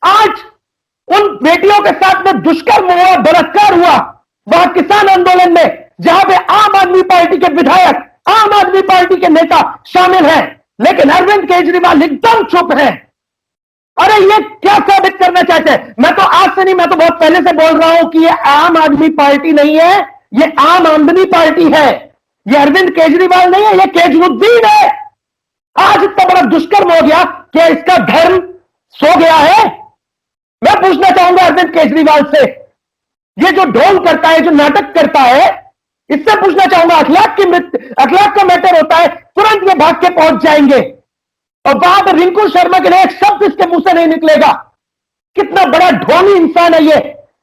आज उन बेटियों के साथ में दुष्कर्म हुआ, बलात्कार हुआ वहां किसान आंदोलन में, जहां पे आम आदमी पार्टी के विधायक, आम आदमी पार्टी के नेता शामिल हैं, लेकिन अरविंद केजरीवाल एकदम चुप हैं। अरे ये क्या साबित करना चाहते हैं? मैं तो आज से नहीं, मैं तो बहुत पहले से बोल रहा हूं कि ये आम आदमी पार्टी नहीं है, ये आम आदमी पार्टी है। ये अरविंद केजरीवाल नहीं है, ये केजरुद्दीन है। आज इतना बड़ा दुष्कर्म हो गया, क्या इसका धर्म सो गया है? मैं पूछना चाहूंगा अरविंद केजरीवाल से, ये जो ढोंग करता है, जो नाटक करता है, इससे पूछना चाहूंगा, अखलाक का मैटर होता है, तुरंत ये भाग के पहुंच जाएंगे और वहां पर रिंकू शर्मा के लिए एक शब्द इसके मुंह से नहीं निकलेगा। कितना बड़ा ढोंगी इंसान है ये।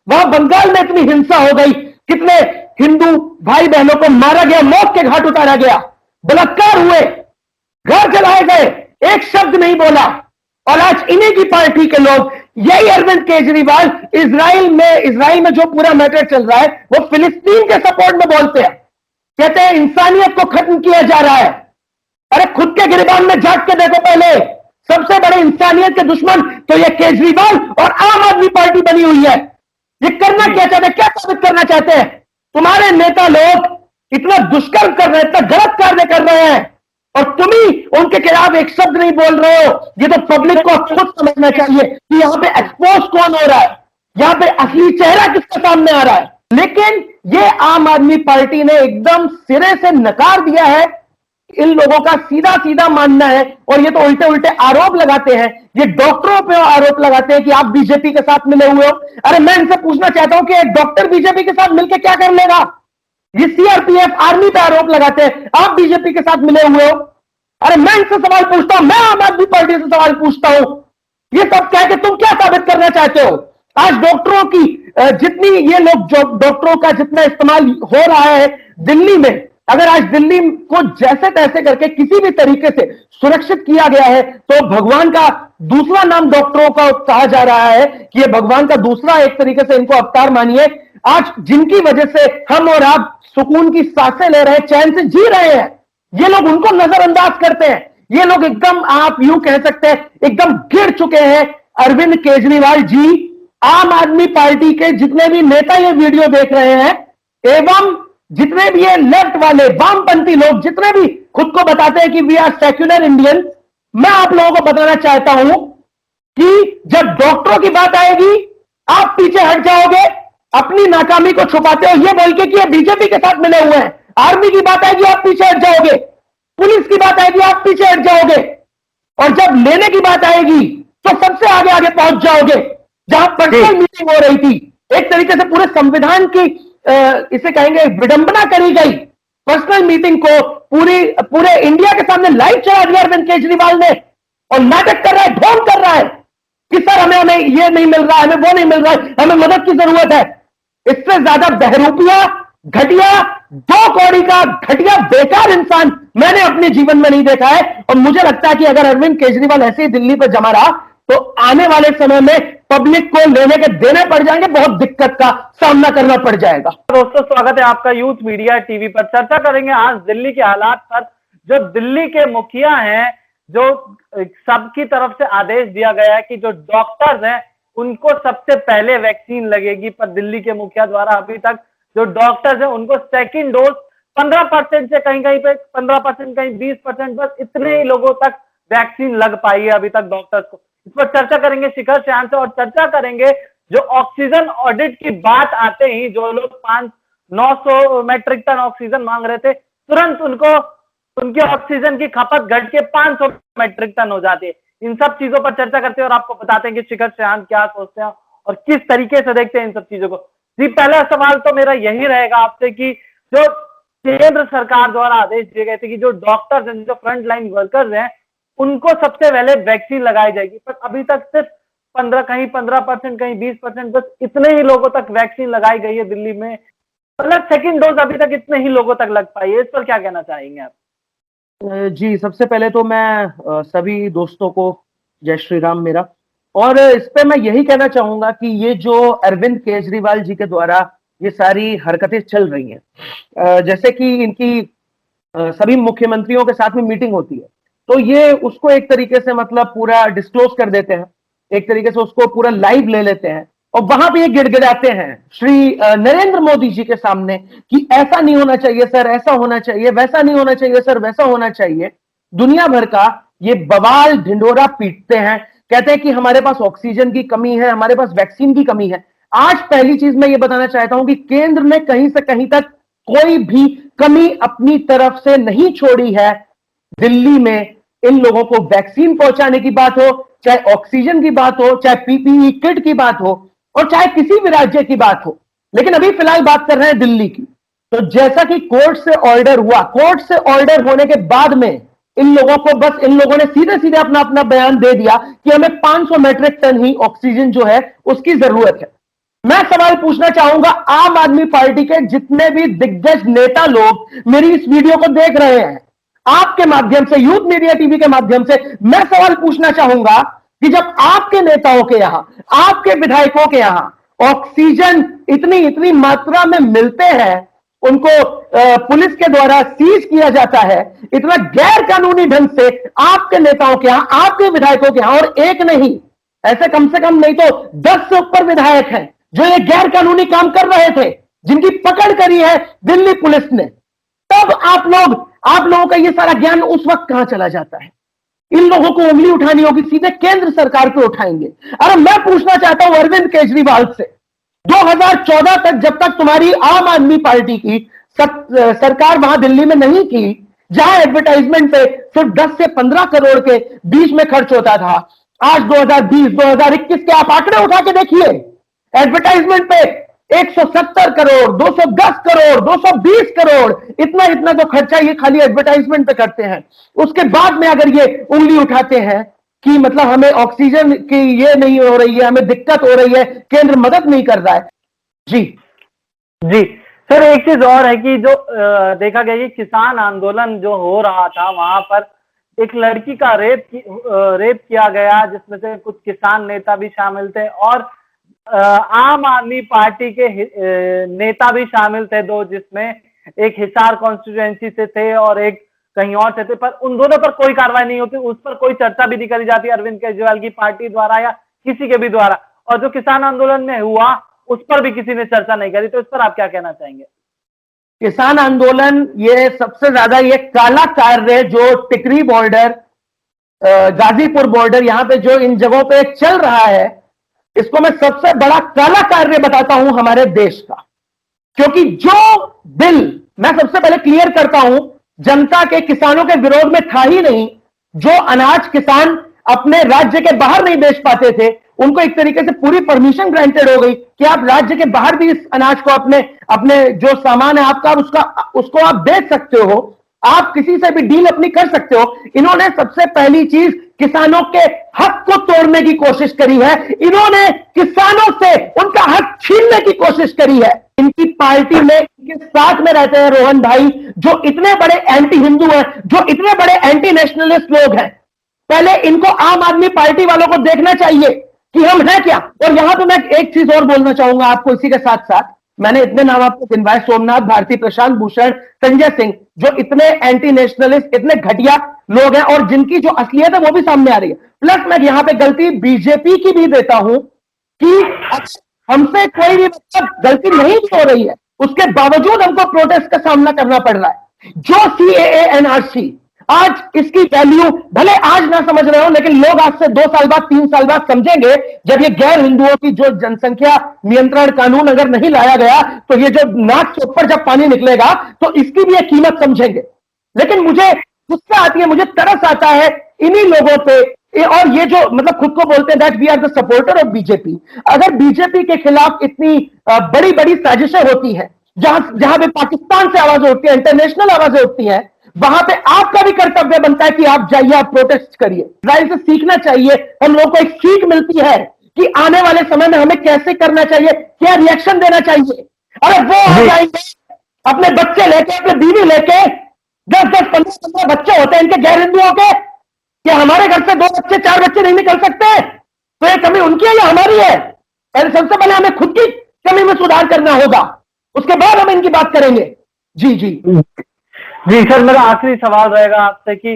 वहां बंगाल में इतनी हिंसा हो गई, कितने हिंदू भाई बहनों को मारा गया, मौत के घाट उतारा गया, बलात्कार हुए, घर जलाए गए, एक शब्द नहीं बोला। और आज इन्हीं की पार्टी के लोग, यही अरविंद केजरीवाल इजराइल में जो पूरा मैटर चल रहा है, वो फिलिस्तीन के सपोर्ट में बोलते हैं, कहते हैं इंसानियत को खत्म किया जा रहा है। अरे खुद के गिरबान में झांक के देखो पहले, सबसे बड़े इंसानियत के दुश्मन तो ये केजरीवाल और आम आदमी पार्टी बनी हुई है। ये करना क्या चाहते हैं, क्या साबित करना चाहते हैं? तुम्हारे नेता लोग इतना दुष्कर्म कर रहे हैं, इतना गलत कार्य कर रहे हैं, और तुम ही उनके खिलाफ एक शब्द नहीं बोल रहे हो। ये तो पब्लिक को खुद समझना चाहिए कि यहां पे एक्सपोज कौन हो रहा है, यहां पे असली चेहरा किसका सामने आ रहा है। लेकिन ये आम आदमी पार्टी ने एकदम सिरे से नकार दिया है। इन लोगों का सीधा सीधा मानना है, और ये तो उल्टे उल्टे आरोप लगाते हैं, ये डॉक्टरों पे आरोप लगाते हैं कि आप बीजेपी के साथ मिले हुए हो। अरे मैं इनसे पूछना चाहता हूं कि एक डॉक्टर बीजेपी के साथ मिलकर क्या कर लेगा? ये सीआरपीएफ आर्मी पे आरोप लगाते हैं, आप बीजेपी के साथ मिले हुए हो। अरे मैं इनसे सवाल पूछता हूं, मैं आम आदमी पार्टी से सवाल पूछता हूं, ये सब कह के तुम क्या साबित करना चाहते हो? आज डॉक्टरों की जितनी, ये लोग जो डॉक्टरों का जितना इस्तेमाल हो रहा है दिल्ली में, अगर आज दिल्ली को जैसे तैसे करके किसी भी तरीके से सुरक्षित किया गया है, तो भगवान का दूसरा नाम डॉक्टरों का कहा जा रहा है कि ये भगवान का दूसरा, एक तरीके से इनको अवतार मानिए। आज जिनकी वजह से हम और आप सुकून की सांसें ले रहे हैं, चैन से जी रहे हैं, ये लोग उनको नजरअंदाज करते हैं। ये लोग एकदम, आप यूं कह सकते हैं, एकदम गिर चुके हैं। अरविंद केजरीवाल जी, आम आदमी पार्टी के जितने भी नेता ये वीडियो देख रहे हैं, एवं जितने भी ये लेफ्ट वाले वामपंथी लोग, जितने भी खुद को बताते हैं कि वी आर सेक्युलर इंडियन, मैं आप लोगों को बताना चाहता हूं कि जब डॉक्टरों की बात आएगी, आप पीछे हट जाओगे, अपनी नाकामी को छुपाते हो ये बोल के कि ये बीजेपी के साथ मिले हुए हैं। आर्मी की बात आएगी, आप पीछे हट जाओगे, पुलिस की बात आएगी, आप पीछे हट जाओगे, और जब लेने की बात आएगी तो सबसे आगे आगे पहुंच जाओगे। जहां पर्सनल मीटिंग हो रही थी, एक तरीके से पूरे संविधान की इसे कहेंगे विडंबना करी गई, पर्सनल मीटिंग को पूरे इंडिया के सामने लाइव चला दिया अरविंद केजरीवाल ने, और नाटक कर रहा है, ढोंग कर रहा है कि सर हमें ये नहीं मिल रहा है, हमें वो नहीं मिल रहा है, हमें मदद की जरूरत है। इससे ज्यादा बहरूपिया, घटिया, दो कौड़ी का घटिया बेकार इंसान मैंने अपने जीवन में नहीं देखा है। और मुझे लगता है कि अगर अरविंद केजरीवाल ऐसे ही दिल्ली पर जमा रहा, तो आने वाले समय में पब्लिक को लेने के देने पड़ जाएंगे, बहुत दिक्कत का सामना करना पड़ जाएगा। दोस्तों, स्वागत है आपका यूथ मीडिया टीवी पर। चर्चा करेंगे आज दिल्ली के हालात पर। जो दिल्ली के मुखिया हैं, जो सबकी तरफ से आदेश दिया गया है कि जो डॉक्टर्स हैं उनको सबसे पहले वैक्सीन लगेगी, पर दिल्ली के मुखिया द्वारा अभी तक जो डॉक्टर्स हैं उनको सेकंड डोज 15% से कहीं कहीं पे 15%, कहीं 20%, बस इतने ही लोगों तक वैक्सीन लग पाई है अभी तक डॉक्टर्स को। इस पर चर्चा करेंगे शिखर शान से, और चर्चा करेंगे जो ऑक्सीजन ऑडिट की बात आते ही जो लोग 900 मैट्रिक टन ऑक्सीजन मांग रहे थे, तुरंत उनको उनकी ऑक्सीजन की खपत घट के 500 मैट्रिक टन हो जाती है। इन सब चीजों पर चर्चा करते हैं और आपको बताते हैं कि शिखर शान क्या सोचते हैं और किस तरीके से देखते हैं इन सब चीजों को। जी, पहला सवाल तो मेरा यही रहेगा आपसे कि जो केंद्र सरकार द्वारा आदेश दिए गए थे कि जो डॉक्टर्स हैं, जो फ्रंट लाइन वर्कर्स हैं, उनको सबसे पहले वैक्सीन लगाई जाएगी, पर अभी तक सिर्फ 15%, कहीं 20%, बस इतने ही लोगों तक वैक्सीन लगाई गई है दिल्ली में। मतलब सेकंड डोज अभी तक इतने ही लोगों तक लग पाई है। इस पर क्या कहना चाहेंगे आप? जी, सबसे पहले तो मैं सभी दोस्तों को जय श्री राम मेरा। और इस पे मैं यही कहना चाहूंगा कि ये जो अरविंद केजरीवाल जी के द्वारा ये सारी हरकतें चल रही हैं, जैसे कि इनकी सभी मुख्यमंत्रियों के साथ में मीटिंग होती है, तो ये उसको एक तरीके से मतलब पूरा डिस्क्लोज कर देते हैं एक तरीके से उसको पूरा लाइव ले लेते हैं और वहां पे ये गिड़गिड़ाते हैं श्री नरेंद्र मोदी जी के सामने कि ऐसा नहीं होना चाहिए सर, ऐसा होना चाहिए, वैसा नहीं होना चाहिए सर, वैसा होना चाहिए। दुनिया भर का ये बवाल ढिंडोरा पीटते हैं, कहते हैं कि हमारे पास ऑक्सीजन की कमी है, हमारे पास वैक्सीन की कमी है। आज पहली चीज मैं ये बताना चाहता हूं कि केंद्र ने कहीं से कहीं तक कोई भी कमी अपनी तरफ से नहीं छोड़ी है। दिल्ली में इन लोगों को वैक्सीन पहुंचाने की बात हो, चाहे ऑक्सीजन की बात हो, चाहे पीपीई किट की बात हो, और चाहे किसी भी राज्य की बात हो। लेकिन अभी फिलहाल बात कर रहे हैं दिल्ली की। तो जैसा कि कोर्ट से ऑर्डर हुआ, कोर्ट से ऑर्डर होने के बाद में इन लोगों ने सीधे सीधे अपना अपना बयान दे दिया कि हमें 500 मैट्रिक टन ही ऑक्सीजन जो है उसकी जरूरत है। मैं सवाल पूछना चाहूंगा, आम आदमी पार्टी के जितने भी दिग्गज नेता लोग मेरी इस वीडियो को देख रहे हैं, आपके माध्यम से, यूथ मीडिया टीवी के माध्यम से मैं सवाल पूछना चाहूंगा कि जब आपके नेताओं के यहां, आपके विधायकों के यहां ऑक्सीजन इतनी इतनी मात्रा में मिलते हैं, उनको पुलिस के द्वारा सीज किया जाता है, इतना गैर कानूनी ढंग से आपके नेताओं के यहां, आपके विधायकों के यहां, और एक नहीं, ऐसे कम से कम नहीं तो 10 से ऊपर विधायक हैं जो ये गैर कानूनी काम कर रहे थे, जिनकी पकड़ करी है दिल्ली पुलिस ने। तब आप लोगों का ये सारा ज्ञान उस वक्त कहां चला जाता है? इन लोगों को उंगली उठानी होगी, सीधे केंद्र सरकार पे उठाएंगे। अरे मैं पूछना चाहता हूं अरविंद केजरीवाल से, 2014 तक जब तक तुम्हारी आम आदमी पार्टी की सरकार वहां दिल्ली में नहीं थी, जहां एडवर्टाइजमेंट पे सिर्फ 10 से 15 करोड़ के बीच में खर्च होता था, आज 2020 2021 के आप आंकड़े उठा के देखिए, एडवर्टाइजमेंट पे 170 करोड़, 210 करोड़, 220 करोड़, इतना इतना तो खर्चा ये खाली एडवर्टाइजमेंट पे करते हैं। उसके बाद में अगर ये उंगली उठाते हैं कि मतलब हमें ऑक्सीजन की ये नहीं हो रही है, हमें दिक्कत हो रही है, केंद्र मदद नहीं कर रहा है। जी जी सर, एक चीज और है कि जो देखा गया कि किसान आंदोलन जो हो रहा था वहां पर एक लड़की का रेप किया गया, जिसमें से कुछ किसान नेता भी शामिल थे और आम आदमी पार्टी के नेता भी शामिल थे, दो, जिसमें एक हिसार कॉन्स्टिट्यूएंसी से थे और एक कहीं और से थे, पर उन दोनों पर कोई कार्रवाई नहीं होती, उस पर कोई चर्चा भी नहीं करी जाती अरविंद केजरीवाल की पार्टी द्वारा या किसी के भी द्वारा, और जो किसान आंदोलन में हुआ उस पर भी किसी ने चर्चा नहीं करी। तो इस पर आप क्या कहना चाहेंगे? किसान आंदोलन ये सबसे ज्यादा ये काला कार्य जो टिकरी बॉर्डर, गाजीपुर बॉर्डर, यहां पे जो इन जगहों पे चल रहा है, इसको मैं सबसे बड़ा काला कार्य बताता हूं हमारे देश का। क्योंकि जो बिल, मैं सबसे पहले क्लियर करता हूं, जनता के, किसानों के विरोध में था ही नहीं। जो अनाज किसान अपने राज्य के बाहर नहीं बेच पाते थे, उनको एक तरीके से पूरी परमिशन ग्रांटेड हो गई कि आप राज्य के बाहर भी इस अनाज को, अपने जो सामान है आपका, उसको आप बेच सकते हो, आप किसी से भी डील अपनी कर सकते हो। इन्होंने सबसे पहली चीज किसानों के हक को तोड़ने की कोशिश करी है, इन्होंने किसानों से उनका हक छीनने की कोशिश करी है। इनकी पार्टी में, इनके साथ में रहते हैं रोहन भाई, जो इतने बड़े एंटी हिंदू हैं, जो इतने बड़े एंटी नेशनलिस्ट लोग हैं। पहले इनको आम आदमी पार्टी वालों को देखना चाहिए कि हम हैं क्या। और यहां तो मैं एक चीज और बोलना चाहूंगा आपको इसी के साथ साथ, मैंने इतने नाम आपको गिनवाए, सोमनाथ भारती, प्रशांत भूषण, संजय सिंह, जो इतने एंटी नेशनलिस्ट, इतने घटिया लोग हैं और जिनकी जो असलियत है वो भी सामने आ रही है। प्लस मैं यहां पे गलती बीजेपी की भी देता हूं कि हमसे कोई भी मतलब गलती नहीं भी हो रही है, उसके बावजूद हमको प्रोटेस्ट का सामना करना पड़ रहा है। जो सीएए एनआरसी, आज इसकी वैल्यू भले आज ना समझ रहे हो, लेकिन लोग आज से 2 साल बाद, 3 साल बाद समझेंगे, जब ये गैर हिंदुओं की जो जनसंख्या नियंत्रण कानून अगर नहीं लाया गया, तो ये जो नाक से ऊपर जब पानी निकलेगा तो इसकी भी एक कीमत समझेंगे। लेकिन मुझे गुस्सा आती है, मुझे तरस आता है इन्हीं लोगों पे, और ये जो मतलब खुद को बोलते हैं that we are the supporter of BJP. अगर बीजेपी के खिलाफ इतनी बड़ी बड़ी साजिशें होती हैं, जहां पे पाकिस्तान से आवाजें उठती है, इंटरनेशनल आवाजें उठती हैं, वहां पे आपका भी कर्तव्य बनता है कि आप जाइए, आप प्रोटेस्ट करिए। इसराइल से सीखना चाहिए, हम लोगों को एक सीख मिलती है कि आने वाले समय में हमें कैसे करना चाहिए, क्या रिएक्शन देना चाहिए। अरे वो आ जाएंगे अपने बच्चे लेके, अपने बीवी लेके, 10-10, 15-15 बच्चे होते हैं इनके गैर हिंदुओं के, कि हमारे घर से 2 बच्चे 4 बच्चे नहीं निकल सकते, तो ये कमी उनकी है या हमारी है? पहले सबसे पहले हमें खुद की कमी में सुधार करना होगा, उसके बाद हम इनकी बात करेंगे। जी जी जी सर, मेरा आखिरी सवाल रहेगा आपसे कि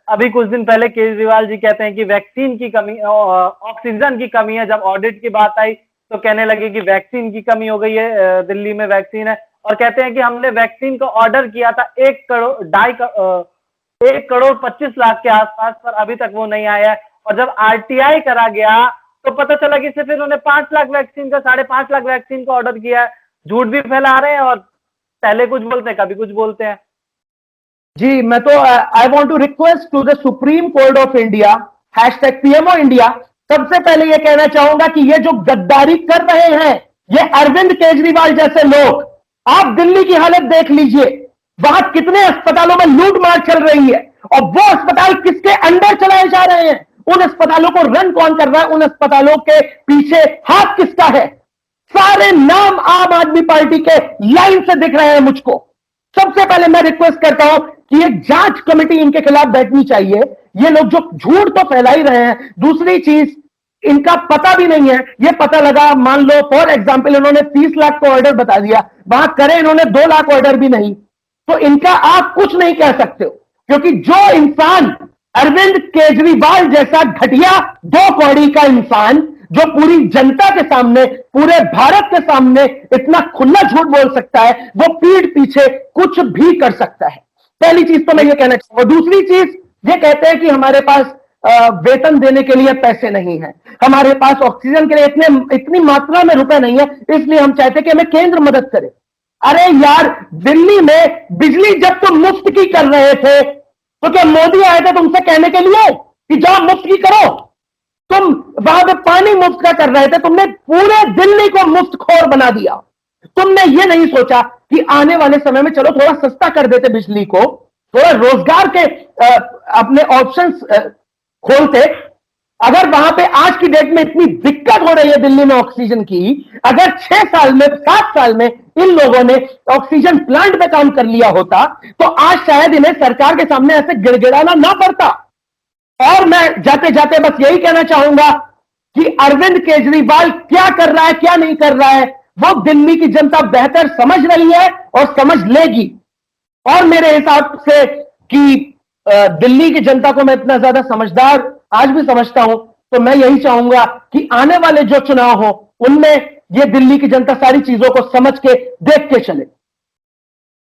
अभी कुछ दिन पहले केजरीवाल जी कहते हैं कि वैक्सीन की कमी, ऑक्सीजन की कमी है। जब ऑडिट की बात आई तो कहने लगे कि वैक्सीन की कमी हो गई है, दिल्ली में वैक्सीन है, और कहते हैं कि हमने वैक्सीन का ऑर्डर किया था 1,25,00,000 के आसपास, पर अभी तक वो नहीं आया है। और जब आरटीआई करा गया तो पता चला कि सिर्फ इन्होंने 5 लाख वैक्सीन का 5.5 लाख वैक्सीन का ऑर्डर किया है। झूठ भी फैला रहे हैं और पहले कुछ बोलते हैं, कभी कुछ बोलते हैं। जी, मैं तो I want to request to the supreme court of India #PMO India, सबसे पहले यह कहना चाहूंगा कि ये जो गद्दारी कर रहे हैं ये अरविंद केजरीवाल जैसे लोग, आप दिल्ली की हालत देख लीजिए, वहां कितने अस्पतालों में लूट मार चल रही है और वो अस्पताल किसके अंडर चलाए जा रहे हैं, उन अस्पतालों को रन कौन कर रहा है, उन अस्पतालों के पीछे हाथ किसका है। सारे नाम आम आदमी पार्टी के लाइन से दिख रहे हैं मुझको। सबसे पहले मैं रिक्वेस्ट करता हूं कि एक जांच कमेटी इनके खिलाफ बैठनी चाहिए। ये लोग जो झूठ तो फैला ही रहे हैं, दूसरी चीज इनका पता भी नहीं है। ये पता लगा, मान लो फॉर एग्जांपल इन्होंने 30 लाख का ऑर्डर बता दिया, वहां करे इन्होंने 2 लाख ऑर्डर भी नहीं, तो इनका आप कुछ नहीं कह सकते हो, क्योंकि जो इंसान अरविंद केजरीवाल जैसा घटिया 2 कौड़ी का इंसान जो पूरी जनता के सामने, पूरे भारत के सामने इतना खुला झूठ बोल सकता है, वो पीठ पीछे कुछ भी कर सकता है। पहली चीज तो मैं ये कहना चाहूंगा। दूसरी चीज, ये कहते हैं कि हमारे पास वेतन देने के लिए पैसे नहीं है, हमारे पास ऑक्सीजन के लिए इतनी मात्रा में रुपए नहीं है, इसलिए हम चाहते हैं कि हमें केंद्र मदद करे। अरे यार, दिल्ली में बिजली जब तुम मुफ्त की कर रहे थे तो क्या मोदी आए थे तुमसे कहने के लिए कि जाओ मुफ्त की करो? तुम वहां पे पानी मुफ्त का कर रहे थे, तुमने पूरे दिल्ली को मुफ्त खोर बना दिया। तुमने ये नहीं सोचा कि आने वाले समय में चलो थोड़ा सस्ता कर देते बिजली को, थोड़ा रोजगार के अपने ऑप्शंस खोलते। अगर वहां पे आज की डेट में इतनी दिक्कत हो रही है दिल्ली में ऑक्सीजन की, अगर 6 साल में 7 साल में इन लोगों ने ऑक्सीजन प्लांट पे काम कर लिया होता तो आज शायद इन्हें सरकार के सामने ऐसे गिड़गिड़ाना ना पड़ता। और मैं जाते जाते बस यही कहना चाहूंगा कि अरविंद केजरीवाल क्या कर रहा है, क्या नहीं कर रहा है, वो दिल्ली की जनता बेहतर समझ रही है और समझ लेगी। और मेरे हिसाब से कि दिल्ली की जनता को मैं इतना ज्यादा समझदार आज भी समझता हूं, तो मैं यही चाहूंगा कि आने वाले जो चुनाव हो उनमें ये दिल्ली की जनता सारी चीजों को समझ के देख के चले।